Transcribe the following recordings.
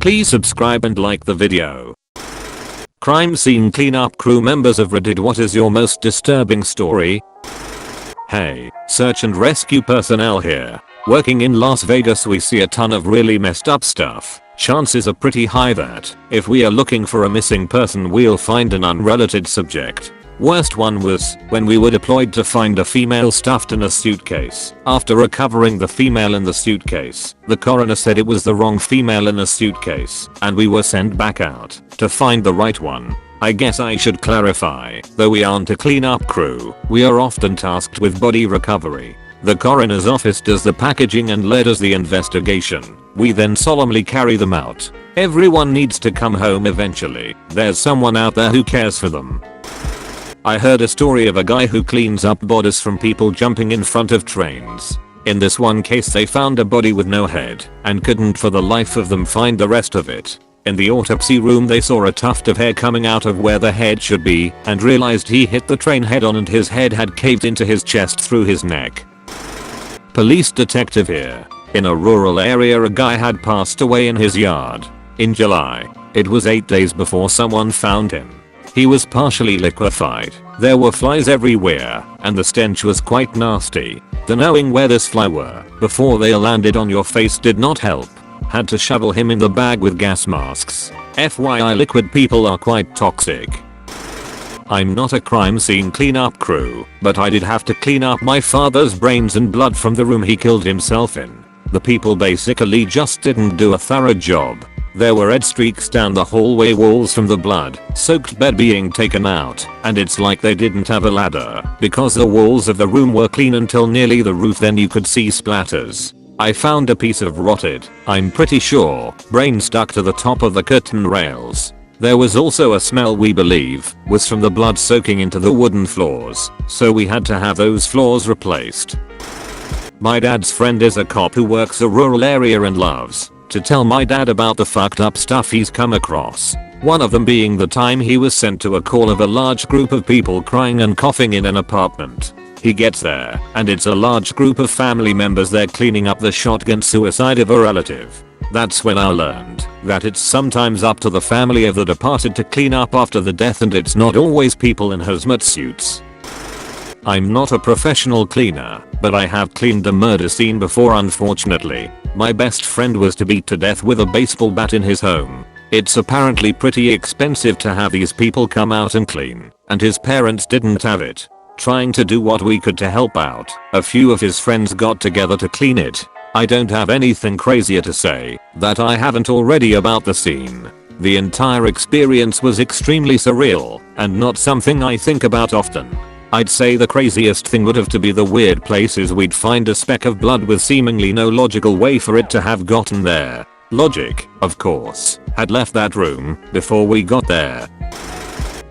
Please subscribe and like the video. Crime scene cleanup crew members of Reddit, what is your most disturbing story? Hey, search and rescue personnel here. Working in Las Vegas, we see a ton of really messed up stuff. Chances are pretty high that, if we are looking for a missing person, we'll find an unrelated subject. Worst one was when we were deployed to find a female stuffed in a suitcase. After recovering the female in the suitcase, the coroner said it was the wrong female in a suitcase, and we were sent back out to find the right one. I guess I should clarify, though we aren't a cleanup crew, we are often tasked with body recovery. The coroner's office does the packaging and led us the investigation. We then solemnly carry them out. Everyone needs to come home eventually. There's someone out there who cares for them. I heard a story of a guy who cleans up bodies from people jumping in front of trains. In this one case, they found a body with no head and couldn't for the life of them find the rest of it. In the autopsy room, they saw a tuft of hair coming out of where the head should be and realized he hit the train head on and his head had caved into his chest through his neck. Police detective here. In a rural area, a guy had passed away in his yard. In July, it was 8 days before someone found him. He was partially liquefied. There were flies everywhere, and the stench was quite nasty. The knowing where this fly were before they landed on your face did not help. Had to shovel him in the bag with gas masks. FYI, liquid people are quite toxic. I'm not a crime scene cleanup crew, but I did have to clean up my father's brains and blood from the room he killed himself in. The people basically just didn't do a thorough job. There were red streaks down the hallway walls from the blood-soaked bed being taken out, and it's like they didn't have a ladder, because the walls of the room were clean until nearly the roof, then you could see splatters. I found a piece of rotted, I'm pretty sure, brain stuck to the top of the curtain rails. There was also a smell we believe was from the blood soaking into the wooden floors, so we had to have those floors replaced. My dad's friend is a cop who works a rural area and loves to tell my dad about the fucked up stuff he's come across. One of them being the time he was sent to a call of a large group of people crying and coughing in an apartment. He gets there, and it's a large group of family members there cleaning up the shotgun suicide of a relative. That's when I learned that it's sometimes up to the family of the departed to clean up after the death, and it's not always people in hazmat suits. I'm not a professional cleaner, but I have cleaned a murder scene before. Unfortunately, my best friend was to beat to death with a baseball bat in his home. It's apparently pretty expensive to have these people come out and clean, and his parents didn't have it. Trying to do what we could to help out, a few of his friends got together to clean it. I don't have anything crazier to say that I haven't already about the scene. The entire experience was extremely surreal and not something I think about often. I'd say the craziest thing would have to be the weird places we'd find a speck of blood with seemingly no logical way for it to have gotten there. Logic, of course, had left that room before we got there.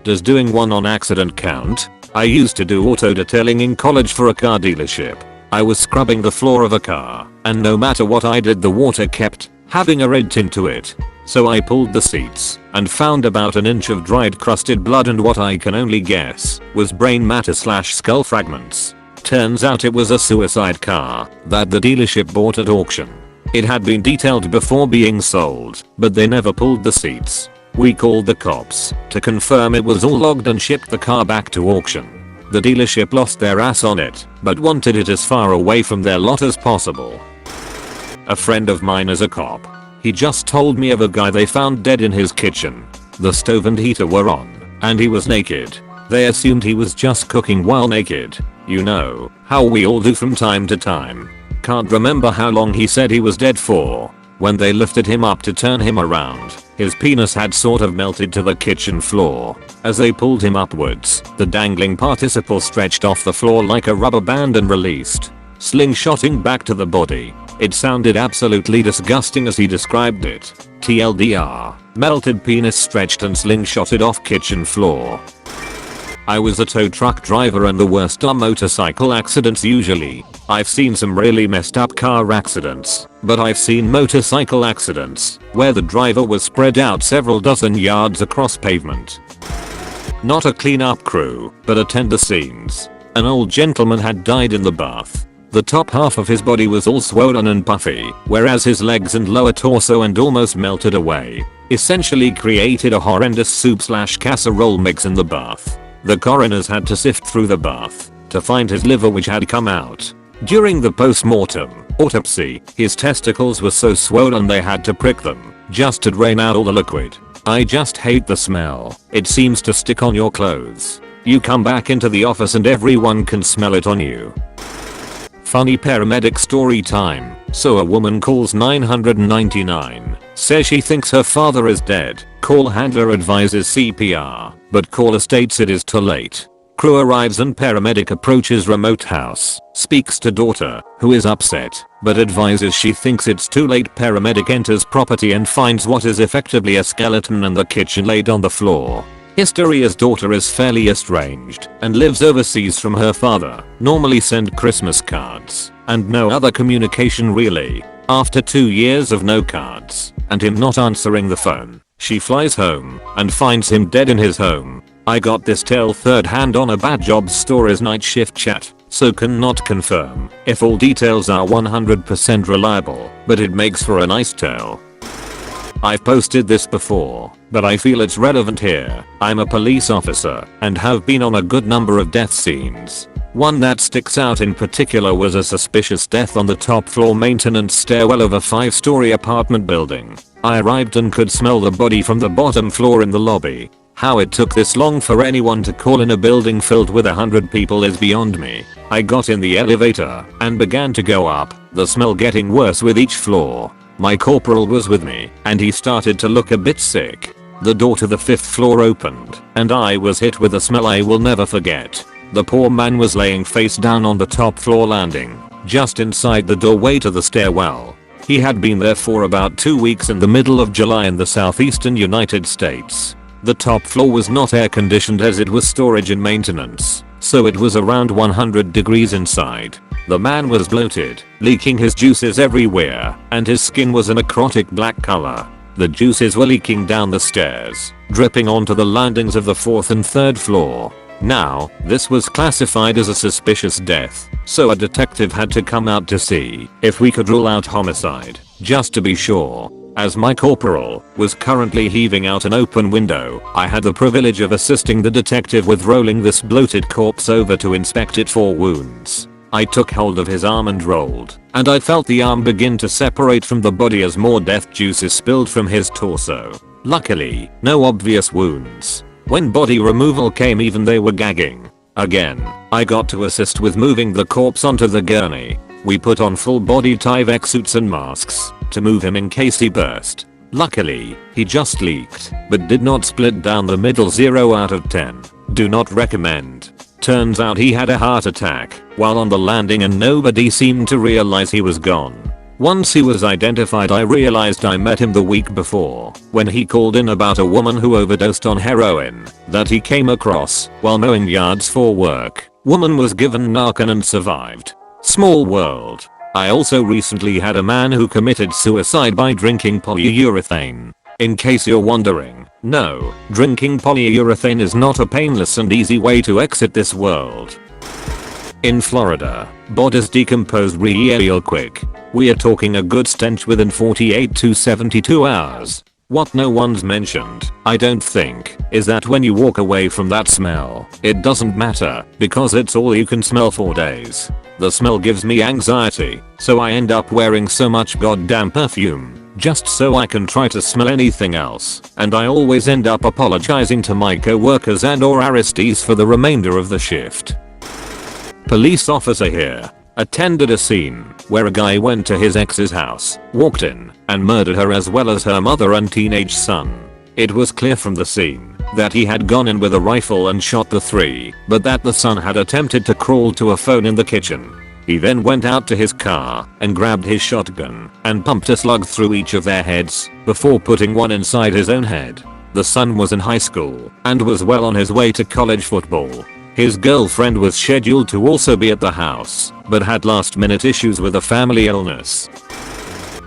Does doing one on accident count? I used to do auto detailing in college for a car dealership. I was scrubbing the floor of a car, and no matter what I did, the water kept having a red tint to it. So I pulled the seats and found about an inch of dried crusted blood and what I can only guess was brain matter / skull fragments. Turns out it was a suicide car that the dealership bought at auction. It had been detailed before being sold, but they never pulled the seats. We called the cops to confirm it was all logged and shipped the car back to auction. The dealership lost their ass on it, but wanted it as far away from their lot as possible. A friend of mine is a cop. He just told me of a guy they found dead in his kitchen. The stove and heater were on, and he was naked. They assumed he was just cooking while naked. You know how we all do from time to time. Can't remember how long he said he was dead for. When they lifted him up to turn him around, his penis had sort of melted to the kitchen floor. As they pulled him upwards, the dangling participle stretched off the floor like a rubber band and released, slingshotting back to the body. It sounded absolutely disgusting as he described it. TLDR, melted penis stretched and slingshotted off kitchen floor. I was a tow truck driver, and the worst are motorcycle accidents usually. I've seen some really messed up car accidents, but I've seen motorcycle accidents where the driver was spread out several dozen yards across pavement. Not a cleanup crew, but attend the scenes. An old gentleman had died in the bath. The top half of his body was all swollen and puffy, whereas his legs and lower torso and almost melted away. Essentially created a horrendous soup/casserole mix in the bath. The coroners had to sift through the bath to find his liver, which had come out. During the post-mortem autopsy, his testicles were so swollen they had to prick them just to drain out all the liquid. I just hate the smell. It seems to stick on your clothes. You come back into the office and everyone can smell it on you. Funny paramedic story time. So a woman calls 999, says she thinks her father is dead. Call handler advises CPR, but caller states it is too late. Crew arrives and paramedic approaches remote house, speaks to daughter, who is upset, but advises she thinks it's too late. Paramedic enters property and finds what is effectively a skeleton in the kitchen laid on the floor. History: his daughter is fairly estranged and lives overseas from her father. Normally send Christmas cards and no other communication really. After 2 years of no cards and him not answering the phone, she flies home and finds him dead in his home. I got this tale third hand on a Bad Jobs Stories night shift chat, so cannot confirm if all details are 100% reliable, but it makes for a nice tale. I've posted this before, but I feel it's relevant here. I'm a police officer and have been on a good number of death scenes. One that sticks out in particular was a suspicious death on the top floor maintenance stairwell of a 5-story apartment building. I arrived and could smell the body from the bottom floor in the lobby. How it took this long for anyone to call in a building filled with 100 people is beyond me. I got in the elevator and began to go up, the smell getting worse with each floor. My corporal was with me and he started to look a bit sick. The door to the 5th floor opened and I was hit with a smell I will never forget. The poor man was laying face down on the top floor landing, just inside the doorway to the stairwell. He had been there for about 2 weeks in the middle of July in the southeastern United States. The top floor was not air conditioned as it was storage and maintenance, so it was around 100 degrees inside. The man was bloated, leaking his juices everywhere, and his skin was a necrotic black color. The juices were leaking down the stairs, dripping onto the landings of the 4th and 3rd floor. Now, this was classified as a suspicious death, so a detective had to come out to see if we could rule out homicide, just to be sure. As my corporal was currently heaving out an open window, I had the privilege of assisting the detective with rolling this bloated corpse over to inspect it for wounds. I took hold of his arm and rolled, and I felt the arm begin to separate from the body as more death juices spilled from his torso. Luckily, no obvious wounds. When body removal came, even they were gagging. Again, I got to assist with moving the corpse onto the gurney. We put on full body Tyvek suits and masks to move him in case he burst. Luckily, he just leaked, but did not split down the middle. 0 out of 10. Do not recommend. Turns out he had a heart attack while on the landing and nobody seemed to realize he was gone. Once he was identified, I realized I met him the week before when he called in about a woman who overdosed on heroin that he came across while mowing yards for work. Woman was given Narcan and survived. Small world. I also recently had a man who committed suicide by drinking polyurethane. In case you're wondering, no, drinking polyurethane is not a painless and easy way to exit this world. In Florida, bodies decomposed real quick. We are talking a good stench within 48 to 72 hours. What no one's mentioned, I don't think, is that when you walk away from that smell, it doesn't matter because it's all you can smell for days. The smell gives me anxiety, so I end up wearing so much goddamn perfume, just so I can try to smell anything else, and I always end up apologizing to my co-workers and or Aristes for the remainder of the shift. Police officer here. Attended a scene where a guy went to his ex's house, walked in, and murdered her as well as her mother and teenage son. It was clear from the scene that he had gone in with a rifle and shot the 3, but that the son had attempted to crawl to a phone in the kitchen. He then went out to his car and grabbed his shotgun and pumped a slug through each of their heads before putting one inside his own head. The son was in high school and was well on his way to college football. His girlfriend was scheduled to also be at the house, but had last-minute issues with a family illness.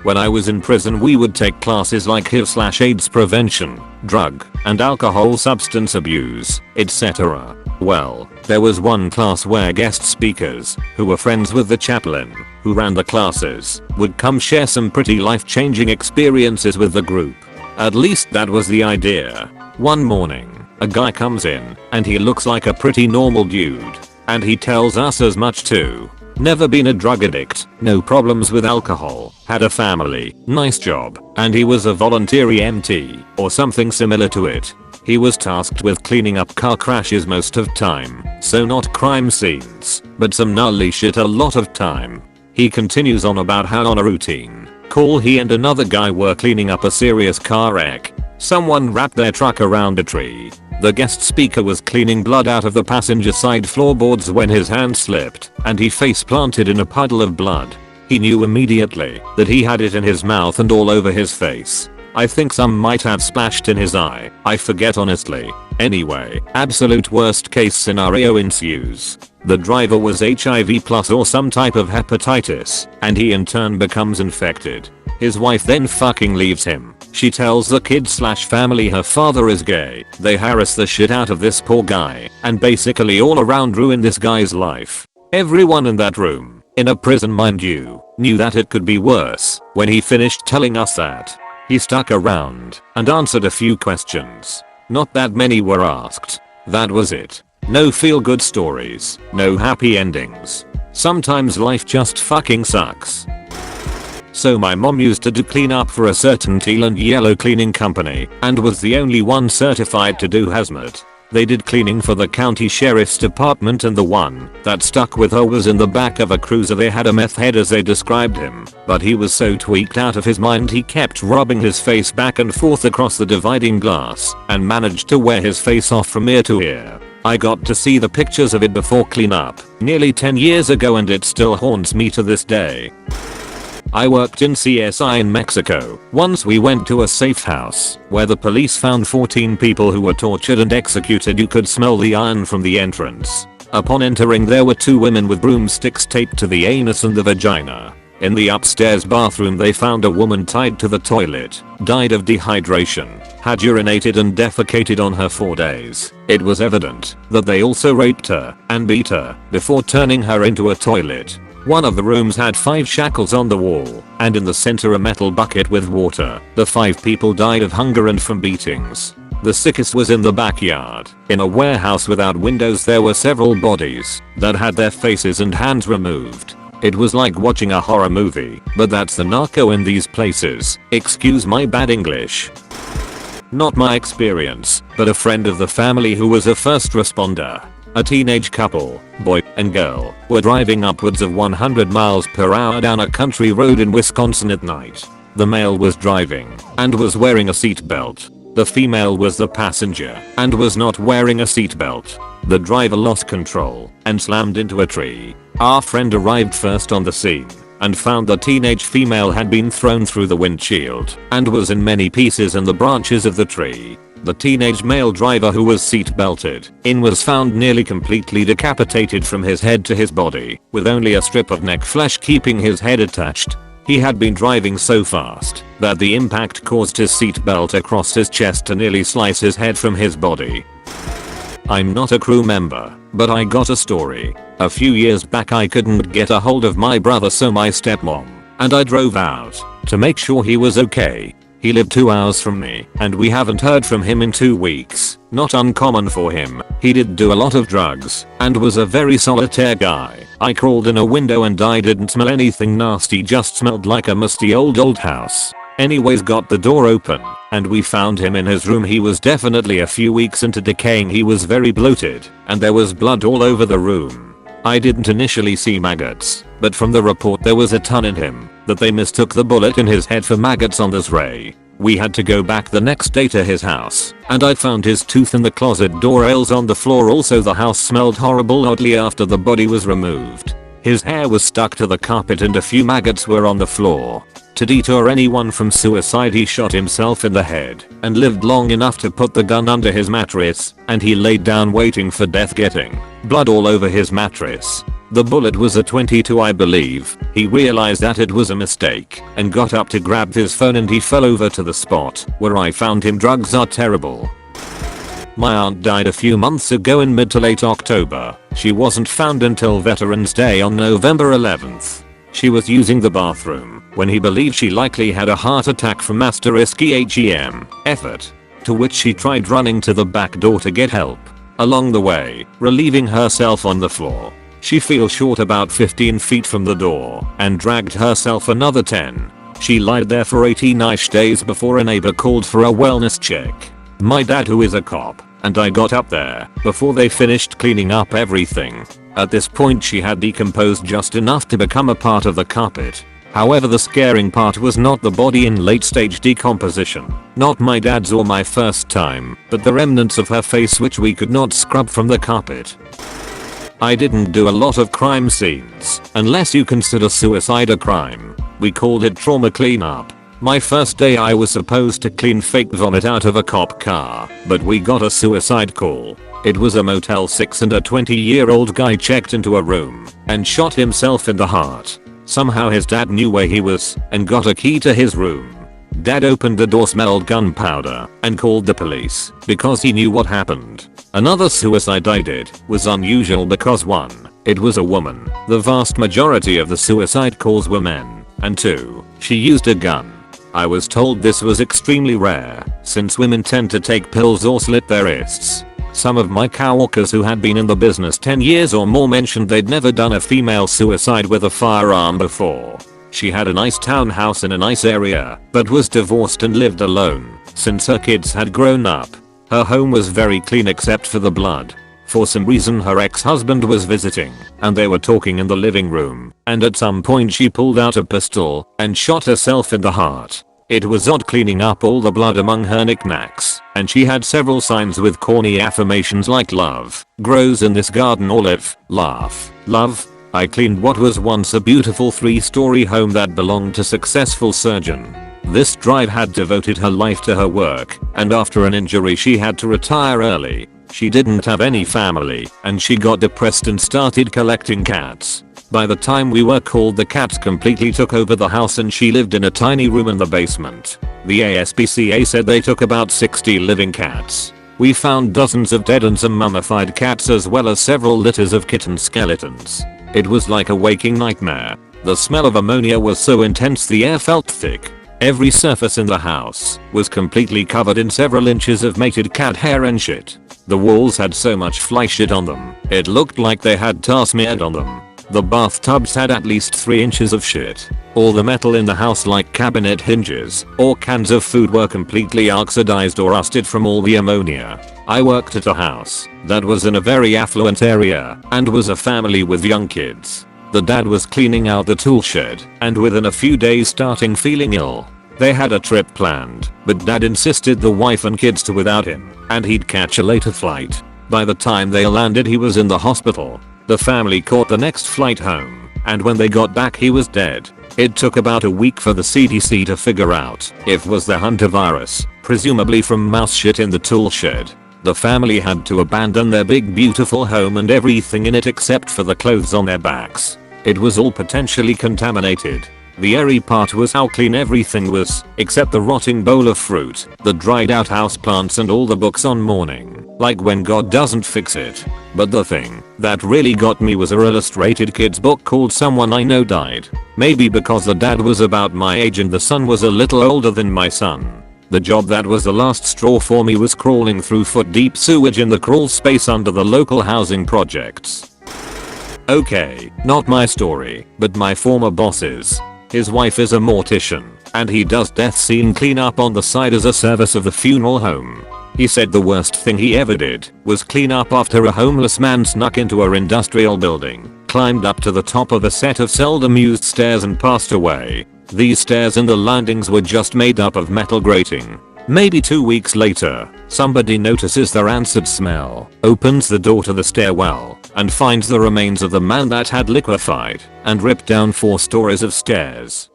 When I was in prison, we would take classes like HIV/AIDS prevention, drug and alcohol substance abuse, etc. Well, There was one class where guest speakers, who were friends with the chaplain, who ran the classes, would come share some pretty life-changing experiences with the group. At least that was the idea. One morning, a guy comes in, and he looks like a pretty normal dude. And he tells us as much too. Never been a drug addict, no problems with alcohol, had a family, nice job, and he was a volunteer EMT, or something similar to it. He was tasked with cleaning up car crashes most of time, so not crime scenes, but some gnarly shit a lot of time. He continues on about how on a routine call he and another guy were cleaning up a serious car wreck. Someone wrapped their truck around a tree. The guest speaker was cleaning blood out of the passenger side floorboards when his hand slipped, and he face planted in a puddle of blood. He knew immediately that he had it in his mouth and all over his face. I think some might have splashed in his eye, I forget honestly. Anyway, absolute worst case scenario ensues. The driver was HIV plus or some type of hepatitis, and he in turn becomes infected. His wife then fucking leaves him. She tells the kid/family her father is gay. They harass the shit out of this poor guy, and basically all around ruin this guy's life. Everyone in that room, in a prison mind you, knew that it could be worse. When he finished telling us that, he stuck around and answered a few questions. Not that many were asked. That was it. No feel good stories, no happy endings. Sometimes life just fucking sucks. So my mom used to do cleanup for a certain teal and yellow cleaning company and was the only one certified to do hazmat. They did cleaning for the county sheriff's department, and the one that stuck with her was in the back of a cruiser. They had a meth head as they described him, but he was so tweaked out of his mind he kept rubbing his face back and forth across the dividing glass and managed to wear his face off from ear to ear. I got to see the pictures of it before cleanup nearly 10 years ago, and it still haunts me to this day. I worked in CSI in Mexico. Once we went to a safe house where the police found 14 people who were tortured and executed. You could smell the iron from the entrance. Upon entering, there were 2 women with broomsticks taped to the anus and the vagina. In the upstairs bathroom they found a woman tied to the toilet, died of dehydration, had urinated and defecated on her 4 days. It was evident that they also raped her and beat her before turning her into a toilet. One of the rooms had 5 shackles on the wall, and in the center a metal bucket with water. The 5 people died of hunger and from beatings. The sickest was in the backyard. In a warehouse without windows there were several bodies that had their faces and hands removed. It was like watching a horror movie, but that's the narco in these places. Excuse my bad English. Not my experience, but a friend of the family who was a first responder. A teenage couple, boy and girl, were driving upwards of 100 miles per hour down a country road in Wisconsin at night. The male was driving and was wearing a seatbelt. The female was the passenger and was not wearing a seatbelt. The driver lost control and slammed into a tree. Our friend arrived first on the scene and found the teenage female had been thrown through the windshield and was in many pieces in the branches of the tree. The teenage male driver, who was seat belted in, was found nearly completely decapitated from his head to his body, with only a strip of neck flesh keeping his head attached. He had been driving so fast that the impact caused his seat belt across his chest to nearly slice his head from his body. I'm not a crew member, but I got a story. A few years back I couldn't get a hold of my brother, so my stepmom and I drove out to make sure he was okay. He lived 2 hours from me, and we haven't heard from him in 2 weeks. Not uncommon for him. He did do a lot of drugs and was a very solitaire guy. I crawled in a window and I didn't smell anything nasty, just smelled like a musty old house. Anyways, got the door open and we found him in his room. He was definitely a few weeks into decaying. He was very bloated and there was blood all over the room. I didn't initially see maggots, but from the report there was a ton in him, that they mistook the bullet in his head for maggots on this ray. We had to go back the next day to his house, and I found his tooth in the closet door rails on the floor. Also, the house smelled horrible oddly after the body was removed. His hair was stuck to the carpet and a few maggots were on the floor. To deter anyone from suicide, he shot himself in the head and lived long enough to put the gun under his mattress, and he laid down waiting for death, getting blood all over his mattress. The bullet was a .22, I believe. He realized that it was a mistake and got up to grab his phone and he fell over to the spot where I found him. Drugs are terrible. My aunt died a few months ago in mid to late October. She wasn't found until Veterans Day on November 11th. She was using the bathroom when he believed she likely had a heart attack from *HEM effort, to which she tried running to the back door to get help. Along the way, relieving herself on the floor, she fell short about 15 feet from the door and dragged herself another 10. She lied there for 18-ish days before a neighbor called for a wellness check. My dad, who is a cop, and I got up there before they finished cleaning up everything. At this point she had decomposed just enough to become a part of the carpet. However, the scaring part was not the body in late stage decomposition, not my dad's or my first time, but the remnants of her face which we could not scrub from the carpet. I didn't do a lot of crime scenes, unless you consider suicide a crime. We called it trauma cleanup. My first day I was supposed to clean fake vomit out of a cop car, but we got a suicide call. It was a Motel 6 and a 20-year-old guy checked into a room and shot himself in the heart. Somehow his dad knew where he was and got a key to his room. Dad opened the door, smelled gunpowder, and called the police because he knew what happened. Another suicide I did was unusual because 1, it was a woman. The vast majority of the suicide calls were men. And 2, she used a gun. I was told this was extremely rare, since women tend to take pills or slit their wrists. Some of my coworkers who had been in the business 10 years or more mentioned they'd never done a female suicide with a firearm before. She had a nice townhouse in a nice area, but was divorced and lived alone since her kids had grown up. Her home was very clean except for the blood. For some reason her ex-husband was visiting, and they were talking in the living room, and at some point she pulled out a pistol and shot herself in the heart. It was odd cleaning up all the blood among her knickknacks, and she had several signs with corny affirmations like "love grows in this garden" or laugh, love. I cleaned what was once a beautiful 3-story home that belonged to a successful surgeon. This drive had devoted her life to her work, and after an injury she had to retire early. She didn't have any family, and she got depressed and started collecting cats. By the time we were called, the cats completely took over the house and she lived in a tiny room in the basement. The ASPCA said they took about 60 living cats. We found dozens of dead and some mummified cats, as well as several litters of kitten skeletons. It was like a waking nightmare. The smell of ammonia was so intense the air felt thick. Every surface in the house was completely covered in several inches of mated cat hair and shit. The walls had so much fly shit on them, it looked like they had tar smeared on them. The bathtubs had at least 3 inches of shit. All the metal in the house, like cabinet hinges or cans of food, were completely oxidized or rusted from all the ammonia. I worked at a house that was in a very affluent area and was a family with young kids. The dad was cleaning out the tool shed and within a few days starting feeling ill. They had a trip planned, but dad insisted the wife and kids to without him and he'd catch a later flight. By the time they landed he was in the hospital. The family caught the next flight home, and when they got back he was dead. It took about a week for the CDC to figure out if it was the Hunter virus, presumably from mouse shit in the tool shed. The family had to abandon their big beautiful home and everything in it except for the clothes on their backs. It was all potentially contaminated. The airy part was how clean everything was, except the rotting bowl of fruit, the dried out houseplants, and all the books on mourning, like When God Doesn't Fix It. But the thing that really got me was a illustrated kids book called Someone I Know Died. Maybe because the dad was about my age and the son was a little older than my son. The job that was the last straw for me was crawling through foot-deep sewage in the crawl space under the local housing projects. Okay, not my story, but my former boss's. His wife is a mortician, and he does death scene cleanup on the side as a service of the funeral home. He said the worst thing he ever did was clean up after a homeless man snuck into our industrial building, climbed up to the top of a set of seldom used stairs and passed away. These stairs and the landings were just made up of metal grating. Maybe 2 weeks later, somebody notices the rancid smell, opens the door to the stairwell, and finds the remains of the man that had liquefied and ripped down 4 stories of stairs.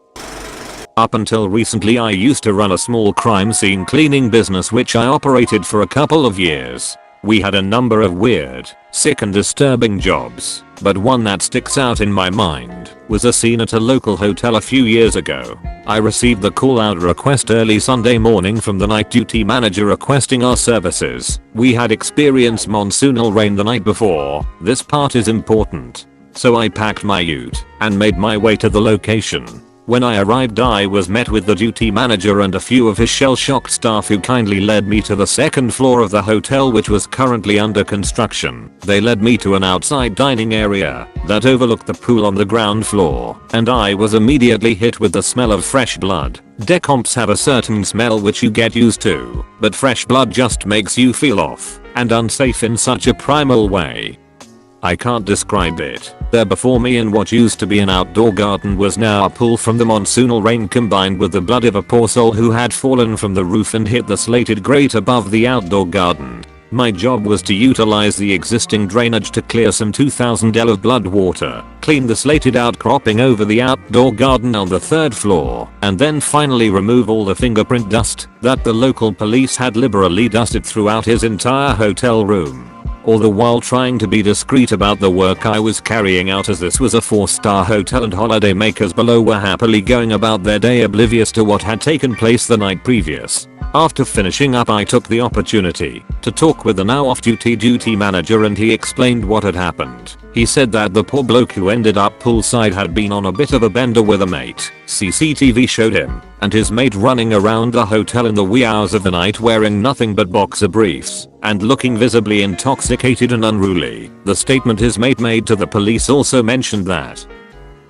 Up until recently I used to run a small crime scene cleaning business which I operated for a couple of years. We had a number of weird, sick and disturbing jobs, but one that sticks out in my mind was a scene at a local hotel a few years ago. I received the call out request early Sunday morning from the night duty manager requesting our services. We had experienced monsoonal rain the night before. This part is important. So I packed my ute and made my way to the location. When I arrived, I was met with the duty manager and a few of his shell-shocked staff who kindly led me to the second floor of the hotel, which was currently under construction. They led me to an outside dining area that overlooked the pool on the ground floor, and I was immediately hit with the smell of fresh blood. Decomps have a certain smell which you get used to, but fresh blood just makes you feel off and unsafe in such a primal way. I can't describe it. There before me in what used to be an outdoor garden was now a pool from the monsoonal rain, combined with the blood of a poor soul who had fallen from the roof and hit the slated grate above the outdoor garden. My job was to utilize the existing drainage to clear some 2000 L of blood water, clean the slated outcropping over the outdoor garden on the third floor, and then finally remove all the fingerprint dust that the local police had liberally dusted throughout his entire hotel room. All the while trying to be discreet about the work I was carrying out, as this was a 4-star hotel and holiday makers below were happily going about their day oblivious to what had taken place the night previous. After finishing up, I took the opportunity to talk with the now off-duty duty manager, and he explained what had happened. He said that the poor bloke who ended up poolside had been on a bit of a bender with a mate. CCTV showed him and his mate running around the hotel in the wee hours of the night wearing nothing but boxer briefs and looking visibly intoxicated and unruly. The statement his mate made to the police also mentioned that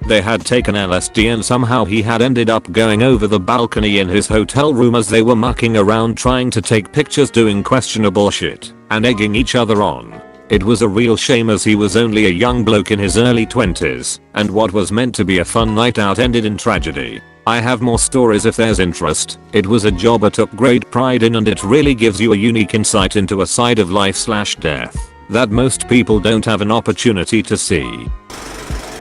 they had taken LSD and somehow he had ended up going over the balcony in his hotel room as they were mucking around trying to take pictures, doing questionable shit and egging each other on. It was a real shame, as he was only a young bloke in his early 20s, and what was meant to be a fun night out ended in tragedy. I have more stories if there's interest. It was a job I took great pride in, and it really gives you a unique insight into a side of life/death that most people don't have an opportunity to see.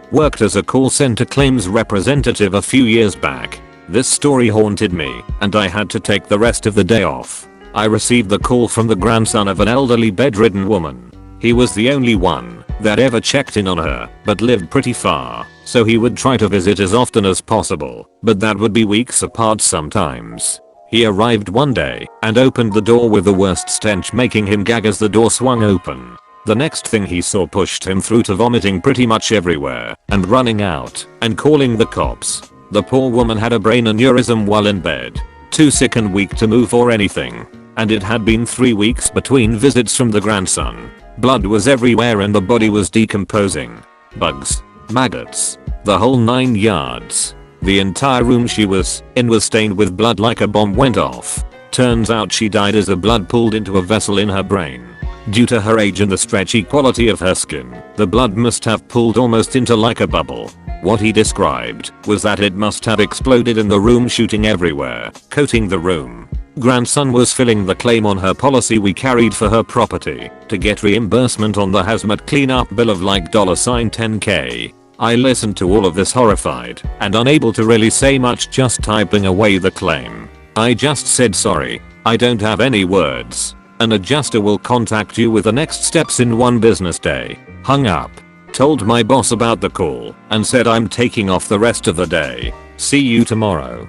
Worked as a call center claims representative a few years back. This story haunted me, and I had to take the rest of the day off. I received the call from the grandson of an elderly bedridden woman. He was the only one that ever checked in on her, but lived pretty far, so he would try to visit as often as possible, but that would be weeks apart sometimes. He arrived one day and opened the door with the worst stench, making him gag as the door swung open. The next thing he saw pushed him through to vomiting pretty much everywhere and running out and calling the cops. The poor woman had a brain aneurysm while in bed, too sick and weak to move or anything, and it had been 3 weeks between visits from the grandson. Blood was everywhere and the body was decomposing. Bugs, maggots, the whole 9 yards. The entire room she was in was stained with blood like a bomb went off. Turns out she died as the blood pooled into a vessel in her brain. Due to her age and the stretchy quality of her skin, the blood must have pooled almost into like a bubble. What he described was that it must have exploded in the room, shooting everywhere, coating the room. Grandson was filling the claim on her policy we carried for her property to get reimbursement on the hazmat cleanup bill of like $10K. I listened to all of this horrified and unable to really say much, just typing away the claim. I just said, sorry, I don't have any words. An adjuster will contact you with the next steps in 1 business day. Hung up. Told my boss about the call and said I'm taking off the rest of the day. See you tomorrow.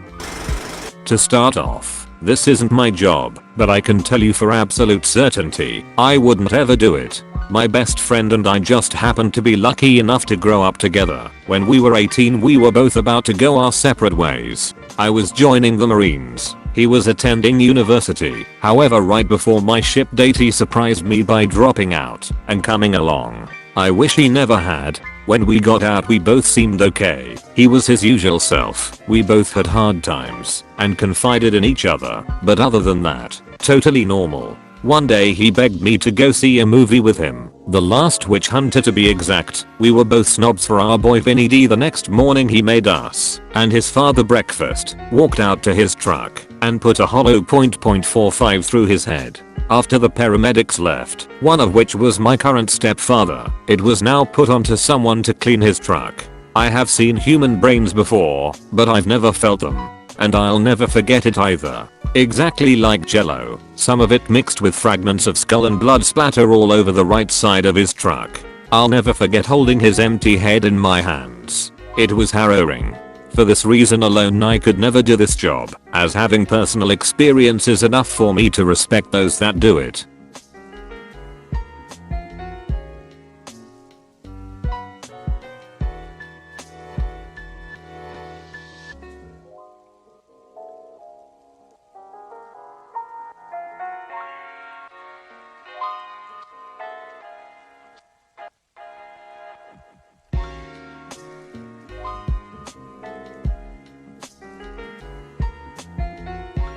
To start off, this isn't my job, but I can tell you for absolute certainty, I wouldn't ever do it. My best friend and I just happened to be lucky enough to grow up together. When we were 18, we were both about to go our separate ways. I was joining the Marines. He was attending university. However, right before my ship date, he surprised me by dropping out and coming along. I wish he never had. When we got out, we both seemed okay. He was his usual self. We both had hard times and confided in each other, but other than that, totally normal. One day he begged me to go see a movie with him. The Last Witch Hunter to be exact. We were both snobs for our boy Vinny D. The next morning he made us and his father breakfast, walked out to his truck and put a hollow .45 through his head. After the paramedics left, one of which was my current stepfather, it was now put onto someone to clean his truck. I have seen human brains before, but I've never felt them. And I'll never forget it either. Exactly like jello, some of it mixed with fragments of skull and blood splatter all over the right side of his truck. I'll never forget holding his empty head in my hands. It was harrowing. For this reason alone I could never do this job, as having personal experience is enough for me to respect those that do it.